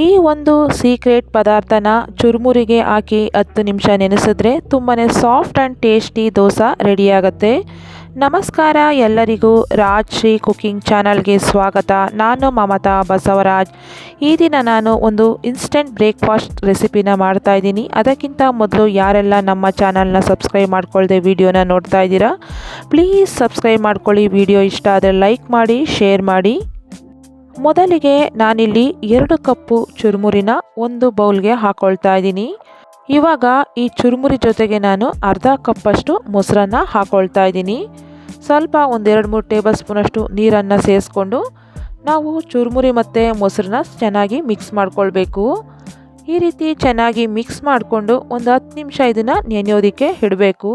ಈ ಒಂದು ಸೀಕ್ರೆಟ್ ಪದಾರ್ಥನ ಚುರುಮುರಿಗೆ ಹಾಕಿ 10 ನಿಮಿಷ ನೆನೆಸಿದ್ರೆ ತುಂಬಾ ಸಾಫ್ಟ್ ಆ್ಯಂಡ್ ಟೇಸ್ಟಿ ದೋಸೆ ರೆಡಿಯಾಗುತ್ತೆ. ನಮಸ್ಕಾರ ಎಲ್ಲರಿಗೂ, ರಾಜ್ಶ್ರೀ ಕುಕಿಂಗ್ ಚಾನಲ್ಗೆ ಸ್ವಾಗತ. ನಾನು ಮಮತಾ ಬಸವರಾಜ್. ಈ ದಿನ ನಾನು ಒಂದು ಇನ್ಸ್ಟೆಂಟ್ ಬ್ರೇಕ್ಫಾಸ್ಟ್ ರೆಸಿಪಿನ ಮಾಡ್ತಾಯಿದ್ದೀನಿ. ಅದಕ್ಕಿಂತ ಮೊದಲು ಯಾರೆಲ್ಲ ನಮ್ಮ ಚಾನಲ್ನ ಸಬ್ಸ್ಕ್ರೈಬ್ ಮಾಡ್ಕೊಳ್ಳದೆ ವಿಡಿಯೋನ ನೋಡ್ತಾ ಇದ್ದೀರಾ, ಪ್ಲೀಸ್ ಸಬ್ಸ್ಕ್ರೈಬ್ ಮಾಡ್ಕೊಳ್ಳಿ. ವಿಡಿಯೋ ಇಷ್ಟ ಆದರೆ ಲೈಕ್ ಮಾಡಿ, ಶೇರ್ ಮಾಡಿ. ಮೊದಲಿಗೆ ನಾನಿಲ್ಲಿ 2 ಕಪ್ಪು ಚುರುಮುರಿನ ಒಂದು ಬೌಲ್ಗೆ ಹಾಕ್ಕೊಳ್ತಾ ಇದ್ದೀನಿ. ಇವಾಗ ಈ ಚುರುಮುರಿ ಜೊತೆಗೆ ನಾನು ಅರ್ಧ ಕಪ್ಪಷ್ಟು ಮೊಸರನ್ನು ಹಾಕ್ಕೊಳ್ತಾ ಇದ್ದೀನಿ. ಸ್ವಲ್ಪ 1-2-3 ಟೇಬಲ್ ಸ್ಪೂನಷ್ಟು ನೀರನ್ನು ಸೇರಿಸ್ಕೊಂಡು ನಾವು ಚುರುಮುರಿ ಮತ್ತು ಮೊಸರನ್ನ ಚೆನ್ನಾಗಿ ಮಿಕ್ಸ್ ಮಾಡ್ಕೊಳ್ಬೇಕು. ಈ ರೀತಿ ಚೆನ್ನಾಗಿ ಮಿಕ್ಸ್ ಮಾಡಿಕೊಂಡು ಒಂದು 10 ನಿಮಿಷ ಇದನ್ನು ನೆನೆಯೋದಕ್ಕೆ ಇಡಬೇಕು.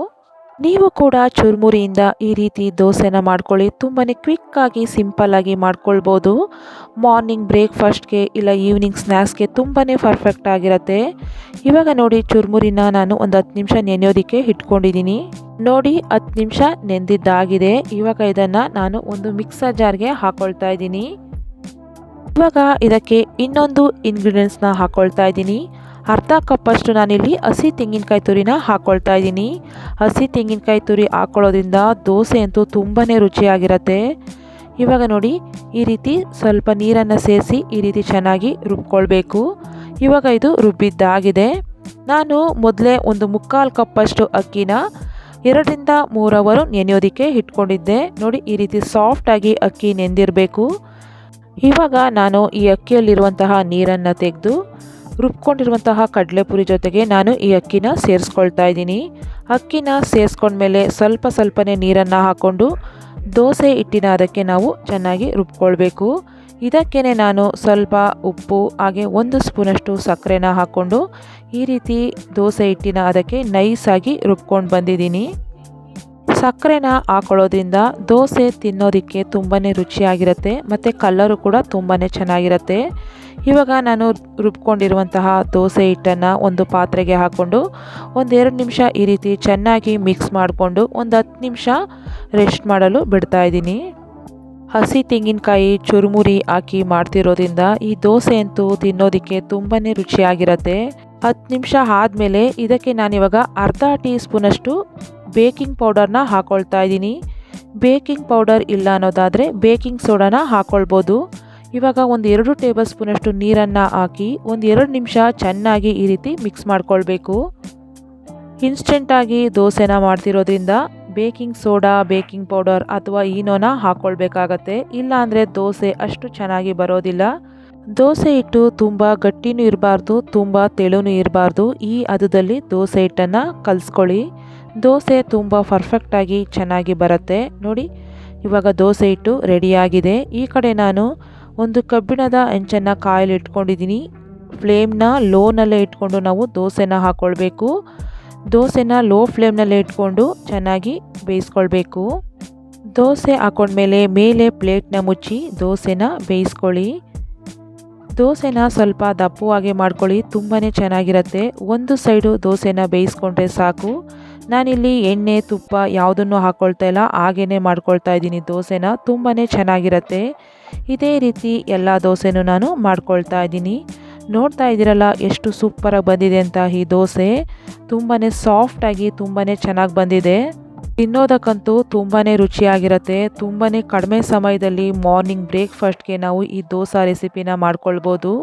ನೀವು ಕೂಡ ಚುರುಮುರಿಯಿಂದ ಈ ರೀತಿ ದೋಸೆನ ಮಾಡ್ಕೊಳ್ಳಿ. ತುಂಬಾ ಕ್ವಿಕ್ಕಾಗಿ ಸಿಂಪಲ್ಲಾಗಿ ಮಾಡ್ಕೊಳ್ಬೋದು. ಮಾರ್ನಿಂಗ್ ಬ್ರೇಕ್ಫಾಸ್ಟ್ಗೆ ಇಲ್ಲ ಈವ್ನಿಂಗ್ ಸ್ನ್ಯಾಕ್ಸ್ಗೆ ತುಂಬಾ ಪರ್ಫೆಕ್ಟ್ ಆಗಿರುತ್ತೆ. ಇವಾಗ ನೋಡಿ, ಚುರುಮುರಿನ ನಾನು ಒಂದು 10 ನಿಮಿಷ ನೆನೆಯೋದಕ್ಕೆ ಇಟ್ಕೊಂಡಿದ್ದೀನಿ. ನೋಡಿ, 10 ನಿಮಿಷ ನೆಂದಿದ್ದಾಗಿದೆ. ಇವಾಗ ಇದನ್ನು ನಾನು ಒಂದು ಮಿಕ್ಸರ್ ಜಾರ್ಗೆ ಹಾಕ್ಕೊಳ್ತಾ ಇದ್ದೀನಿ. ಇವಾಗ ಇದಕ್ಕೆ ಇನ್ನೊಂದು ಇಂಗ್ರೀಡಿಯೆಂಟ್ಸ್ನ ಹಾಕ್ಕೊಳ್ತಾ ಇದ್ದೀನಿ. ಅರ್ಧ ಕಪ್ಪಷ್ಟು ನಾನಿಲ್ಲಿ ಹಸಿ ತೆಂಗಿನಕಾಯಿ ತುರಿನ ಹಾಕ್ಕೊಳ್ತಾ ಇದ್ದೀನಿ. ಹಸಿ ತೆಂಗಿನಕಾಯಿ ತುರಿ ಹಾಕ್ಕೊಳ್ಳೋದ್ರಿಂದ ದೋಸೆ ಅಂತೂ ತುಂಬಾ ರುಚಿಯಾಗಿರುತ್ತೆ. ಇವಾಗ ನೋಡಿ, ಈ ರೀತಿ ಸ್ವಲ್ಪ ನೀರನ್ನು ಸೇರಿಸಿ ಈ ರೀತಿ ಚೆನ್ನಾಗಿ ರುಬ್ಕೊಳ್ಬೇಕು. ಇವಾಗ ಇದು ರುಬ್ಬಿದ್ದಾಗಿದೆ. ನಾನು ಮೊದಲೇ ಒಂದು 3/4 ಕಪ್ಪಷ್ಟು ಅಕ್ಕಿನ 2-3 ಅವರ್ ನೆನೆಯೋದಕ್ಕೆ ಇಟ್ಕೊಂಡಿದ್ದೆ. ನೋಡಿ, ಈ ರೀತಿ ಸಾಫ್ಟಾಗಿ ಅಕ್ಕಿ ನೆಂದಿರಬೇಕು. ಇವಾಗ ನಾನು ಈ ಅಕ್ಕಿಯಲ್ಲಿರುವಂತಹ ನೀರನ್ನು ತೆಗೆದು ರುಬ್ಕೊಂಡಿರುವಂತಹ ಕಡಲೆಪುರಿ ಜೊತೆಗೆ ನಾನು ಈ ಅಕ್ಕಿನ ಸೇರಿಸ್ಕೊಳ್ತಾ ಇದ್ದೀನಿ. ಅಕ್ಕಿನ ಸೇರಿಸ್ಕೊಂಡ್ಮೇಲೆ ಸ್ವಲ್ಪನೇ ನೀರನ್ನು ಹಾಕ್ಕೊಂಡು ದೋಸೆ ಹಿಟ್ಟಿನ ಅದಕ್ಕೆ ನಾವು ಚೆನ್ನಾಗಿ ರುಬ್ಕೊಳ್ಬೇಕು. ಇದಕ್ಕೇ ನಾನು ಸ್ವಲ್ಪ ಉಪ್ಪು ಹಾಗೆ 1 ಸ್ಪೂನಷ್ಟು ಸಕ್ಕರೆನ ಹಾಕ್ಕೊಂಡು ಈ ರೀತಿ ದೋಸೆ ಹಿಟ್ಟಿನ ಅದಕ್ಕೆ ನೈಸಾಗಿ ರುಬ್ಕೊಂಡು ಬಂದಿದ್ದೀನಿ. ಸಕ್ಕರೆನ ಹಾಕೊಳ್ಳೋದ್ರಿಂದ ದೋಸೆ ತಿನ್ನೋದಕ್ಕೆ ತುಂಬಾ ರುಚಿಯಾಗಿರುತ್ತೆ ಮತ್ತು ಕಲರು ಕೂಡ ತುಂಬಾ ಚೆನ್ನಾಗಿರುತ್ತೆ. ಇವಾಗ ನಾನು ರುಬ್ಕೊಂಡಿರುವಂತಹ ದೋಸೆ ಹಿಟ್ಟನ್ನು ಒಂದು ಪಾತ್ರೆಗೆ ಹಾಕ್ಕೊಂಡು 1-2 ನಿಮಿಷ ಈ ರೀತಿ ಚೆನ್ನಾಗಿ ಮಿಕ್ಸ್ ಮಾಡಿಕೊಂಡು ಒಂದು 10 ನಿಮಿಷ ರೆಸ್ಟ್ ಮಾಡಲು ಬಿಡ್ತಾ ಇದ್ದೀನಿ. ಹಸಿ ತೆಂಗಿನಕಾಯಿ ಚುರುಮುರಿ ಹಾಕಿ ಮಾಡ್ತಿರೋದ್ರಿಂದ ಈ ದೋಸೆ ಅಂತೂ ತಿನ್ನೋದಕ್ಕೆ ತುಂಬಾ ರುಚಿಯಾಗಿರುತ್ತೆ. 10 ನಿಮಿಷ ಆದಮೇಲೆ ಇದಕ್ಕೆ ನಾನಿವಾಗ ಅರ್ಧ ಟೀ ಸ್ಪೂನಷ್ಟು ಬೇಕಿಂಗ್ ಪೌಡರ್ನ ಹಾಕ್ಕೊಳ್ತಾ ಇದ್ದೀನಿ. ಬೇಕಿಂಗ್ ಪೌಡರ್ ಇಲ್ಲ ಅನ್ನೋದಾದರೆ ಬೇಕಿಂಗ್ ಸೋಡಾನ ಹಾಕ್ಕೊಳ್ಬೋದು. ಇವಾಗ 1-2 ಟೇಬಲ್ ಸ್ಪೂನಷ್ಟು ನೀರನ್ನು ಹಾಕಿ 1-2 ನಿಮಿಷ ಚೆನ್ನಾಗಿ ಈ ರೀತಿ ಮಿಕ್ಸ್ ಮಾಡ್ಕೊಳ್ಬೇಕು. ಇನ್ಸ್ಟೆಂಟಾಗಿ ದೋಸೆನ ಮಾಡ್ತಿರೋದ್ರಿಂದ ಬೇಕಿಂಗ್ ಸೋಡಾ, ಬೇಕಿಂಗ್ ಪೌಡರ್ ಅಥವಾ ಈನೋನ ಹಾಕ್ಕೊಳ್ಬೇಕಾಗತ್ತೆ. ಇಲ್ಲಾಂದರೆ ದೋಸೆ ಅಷ್ಟು ಚೆನ್ನಾಗಿ ಬರೋದಿಲ್ಲ. ದೋಸೆ ಹಿಟ್ಟು ತುಂಬ ಗಟ್ಟಿನೂ ಇರಬಾರ್ದು, ತುಂಬ ತೆಳುನೂ ಇರಬಾರ್ದು. ಈ ಹದದಲ್ಲಿ ದೋಸೆ ಹಿಟ್ಟನ್ನು ಕಲಿಸ್ಕೊಳ್ಳಿ. ದೋಸೆ ತುಂಬ ಪರ್ಫೆಕ್ಟಾಗಿ ಚೆನ್ನಾಗಿ ಬರುತ್ತೆ. ನೋಡಿ, ಇವಾಗ ದೋಸೆ ಹಿಟ್ಟು ರೆಡಿಯಾಗಿದೆ. ಈ ಕಡೆ ನಾನು ಒಂದು ಕಬ್ಬಿಣದ ಹೆಂಚನ್ನು ಕಾಯಲ್ಲಿ ಇಟ್ಕೊಂಡಿದ್ದೀನಿ. ಫ್ಲೇಮ್ನ ಲೋನಲ್ಲೇ ಇಟ್ಕೊಂಡು ನಾವು ದೋಸೆನ ಹಾಕ್ಕೊಳ್ಬೇಕು. ದೋಸೆನ ಲೋ ಫ್ಲೇಮ್ನಲ್ಲೇ ಇಟ್ಕೊಂಡು ಚೆನ್ನಾಗಿ ಬೇಯಿಸ್ಕೊಳ್ಬೇಕು. ದೋಸೆ ಹಾಕ್ಕೊಂಡ್ಮೇಲೆ ಮೇಲೆ ಪ್ಲೇಟ್ನ ಮುಚ್ಚಿ ದೋಸೆನ ಬೇಯಿಸ್ಕೊಳ್ಳಿ. ದೋಸೆನ ಸ್ವಲ್ಪ ದಪ್ಪವಾಗಿ ಮಾಡ್ಕೊಳ್ಳಿ, ತುಂಬಾ ಚೆನ್ನಾಗಿರುತ್ತೆ. ಒಂದು ಸೈಡು ದೋಸೆನ ಬೇಯಿಸ್ಕೊಂಡ್ರೆ ಸಾಕು. ನಾನಿಲ್ಲಿ ಎಣ್ಣೆ ತುಪ್ಪ ಯಾವುದನ್ನು ಹಾಕ್ಕೊಳ್ತಾ ಇಲ್ಲ, ಹಾಗೇ ಮಾಡ್ಕೊಳ್ತಾ ಇದ್ದೀನಿ. ದೋಸೆನ ತುಂಬಾ ಚೆನ್ನಾಗಿರುತ್ತೆ. ಇದೇ ರೀತಿ ಎಲ್ಲ ದೋಸೆನೂ ನಾನು ಮಾಡ್ಕೊಳ್ತಾ ಇದ್ದೀನಿ. ನೋಡ್ತಾ ಇದ್ದೀರಲ್ಲ ಎಷ್ಟು ಸೂಪರಾಗಿ ಬಂದಿದೆ ಅಂತ. ಈ ದೋಸೆ ತುಂಬಾ ಸಾಫ್ಟಾಗಿ ತುಂಬಾ ಚೆನ್ನಾಗಿ ಬಂದಿದೆ. ತಿನ್ನೋದಕ್ಕಂತೂ ತುಂಬಾ ರುಚಿಯಾಗಿರುತ್ತೆ. ತುಂಬಾ ಕಡಿಮೆ ಸಮಯದಲ್ಲಿ ಮಾರ್ನಿಂಗ್ ಬ್ರೇಕ್ಫಾಸ್ಟ್ಗೆ ನಾವು ಈ ದೋಸೆ ರೆಸಿಪಿನ ಮಾಡ್ಕೊಳ್ಬೋದು.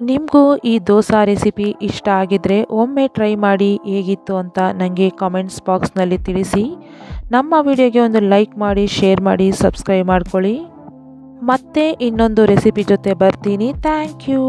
ನಿಮಗೂ ಈ ದೋಸೆ ರೆಸಿಪಿ ಇಷ್ಟ ಆಗಿದ್ದರೆ ಒಮ್ಮೆ ಟ್ರೈ ಮಾಡಿ ಹೇಗಿತ್ತು ಅಂತ ನನಗೆ ಕಾಮೆಂಟ್ಸ್ ಬಾಕ್ಸ್ನಲ್ಲಿ ತಿಳಿಸಿ. ನಮ್ಮ ವಿಡಿಯೋಗೆ ಒಂದು ಲೈಕ್ ಮಾಡಿ, ಶೇರ್ ಮಾಡಿ, ಸಬ್ಸ್ಕ್ರೈಬ್ ಮಾಡ್ಕೊಳ್ಳಿ. ಮತ್ತೆ ಇನ್ನೊಂದು ರೆಸಿಪಿ ಜೊತೆ ಬರ್ತೀನಿ. Thank you.